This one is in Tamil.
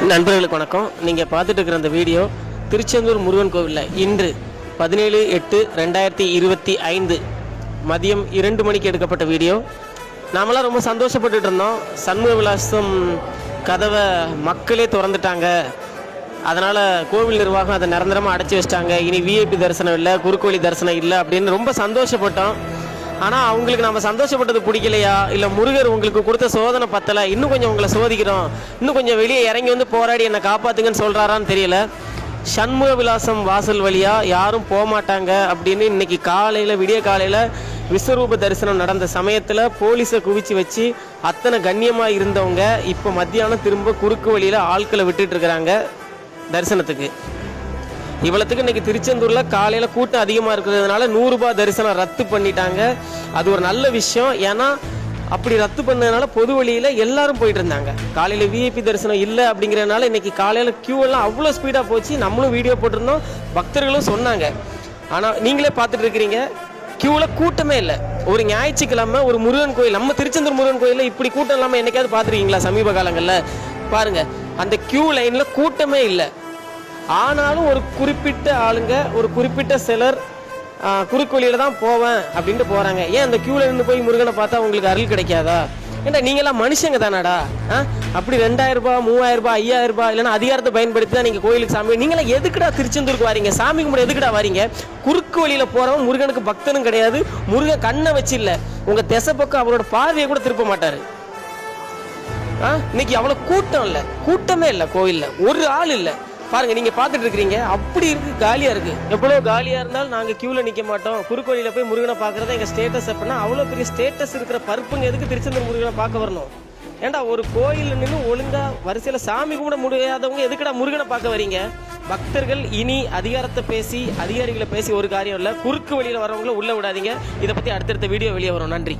நண்பர்களுக்கு வணக்கம். நீங்கள் பார்த்துட்டு இருக்கிற அந்த வீடியோ திருச்செந்தூர் முருகன் கோவிலில் இன்று 17/8/2025 மதியம் 2 மணிக்கு எடுக்கப்பட்ட வீடியோ. நாமெல்லாம் ரொம்ப சந்தோஷப்பட்டுட்டு இருந்தோம். சண்முக விலாசம் கதவை மக்களே திறந்துட்டாங்க, அதனால் கோவில் நிர்வாகம் அதை நிரந்தரமாக அடைச்சி வச்சிட்டாங்க, இனி விஐபி தரிசனம் இல்லை, குறுக்கோழி தரிசனம் இல்லை அப்படின்னு ரொம்ப சந்தோஷப்பட்டோம். ஆனால் அவங்களுக்கு நம்ம சந்தோஷப்பட்டது பிடிக்கலையா, இல்லை முருகர் உங்களுக்கு கொடுத்த சோதனை பத்தலை, இன்னும் கொஞ்சம் உங்களை சோதிக்கிறோம், இன்னும் கொஞ்சம் வெளியே இறங்கி வந்து போராடி என்னை காப்பாற்றுங்கன்னு சொல்கிறாரான்னு தெரியல. சண்முக விலாசம் வாசல் வழியாக யாரும் போகமாட்டாங்க அப்படின்னு இன்றைக்கி காலையில் விடிய காலையில் விஸ்வரூப தரிசனம் நடந்த சமயத்தில் போலீஸை குவிச்சு வச்சு அத்தனை கண்ணியமாக இருந்தவங்க இப்போ மத்தியானம் திரும்ப குறுக்கு வழியில் ஆட்களை விட்டுட்டுருக்குறாங்க தரிசனத்துக்கு. இவ்வளோத்துக்கு இன்றைக்கி திருச்செந்தூரில் காலையில் கூட்டம் அதிகமாக இருக்கிறதுனால 100 ரூபாய் தரிசனம் ரத்து பண்ணிட்டாங்க. அது ஒரு நல்ல விஷயம். ஏன்னா அப்படி ரத்து பண்ணதுனால பொது வழியில் எல்லாரும் போயிட்டு இருந்தாங்க. காலையில் விஐபி தரிசனம் இல்லை அப்படிங்கிறதுனால இன்றைக்கி காலையில் எல்லாம் அவ்வளோ ஸ்பீடாக போச்சு. நம்மளும் வீடியோ போட்டிருந்தோம், பக்தர்களும் சொன்னாங்க. ஆனால் நீங்களே பார்த்துட்டு இருக்கிறீங்க, க்யூவில் கூட்டமே இல்லை. ஒரு ஞாயிற்றுக்கிழமை ஒரு முருகன் கோயில், நம்ம திருச்செந்தூர் முருகன் கோயிலில் இப்படி கூட்டம் இல்லாமல் என்னைக்காவது பார்த்துருக்கீங்களா? சமீப காலங்களில் பாருங்கள், அந்த க்யூ லைனில் கூட்டமே இல்லை. ஆனாலும் ஒரு குறிப்பிட்ட ஆளுங்க, ஒரு குறிப்பிட்ட சிலர் குறுக்கோழியில் தான் போவேன் அப்படின்ட்டு போகிறாங்க. ஏன் அந்த க்யூவில் இருந்து போய் முருகனை பார்த்தா உங்களுக்கு அருள் கிடைக்காதா? ஏன்டா நீங்களாம் மனுஷங்க தானாடா? அப்படி 2000 ரூபாய் 3000 ரூபாய் 5000 ரூபாய் இல்லைன்னா அதிகாரத்தை பயன்படுத்தி தான் நீங்கள் கோயிலுக்கு சாமி, நீங்களாம் எதுக்குடா திருச்செந்தூருக்கு வாரீங்க? சாமி கும்பிட எதுக்குடா வாரீங்க? குறுக்கு வழியில் போகிறவன் முருகனுக்கு பக்தனும் கிடையாது. முருகன் கண்ணை வச்சு இல்லை, உங்கள் திசை பக்கம் அவரோட பார்வையை கூட திருப்ப மாட்டார். இன்னைக்கு அவ்வளோ கூட்டம் இல்லை, கூட்டமே இல்லை கோயிலில், ஒரு ஆள் இல்லை. பாருங்க, நீங்க பார்த்துட்டு இருக்கிறீங்க, அப்படி இருக்கு, காலியா இருக்கு. எவ்வளோ காலியா இருந்தாலும் நாங்க கியூல நிக்க மாட்டோம், குறுக்கோழியில போய் முருகனை பார்க்கறத எங்க ஸ்டேட்டஸ். அப்படின்னா அவ்வளோ பெரிய ஸ்டேட்டஸ் இருக்கிற பருப்புங்க எதுக்கு திருச்செந்தூர் முருகனை பார்க்க வரணும்? ஏண்டா ஒரு கோயில் நின்று ஒழுங்கா வரிசையில சாமி கும்பிட முடியாதவங்க எதுக்குடா முருகனை பார்க்க வரீங்க? பக்தர்கள் இனி அதிகாரத்தை பேசி அதிகாரிகளை பேசி ஒரு காரியம் இல்லை. குறுக்கு வழியில வரவங்கள உள்ள விடாதீங்க. இதை பத்தி அடுத்தடுத்த வீடியோ வெளியே வரும். நன்றி.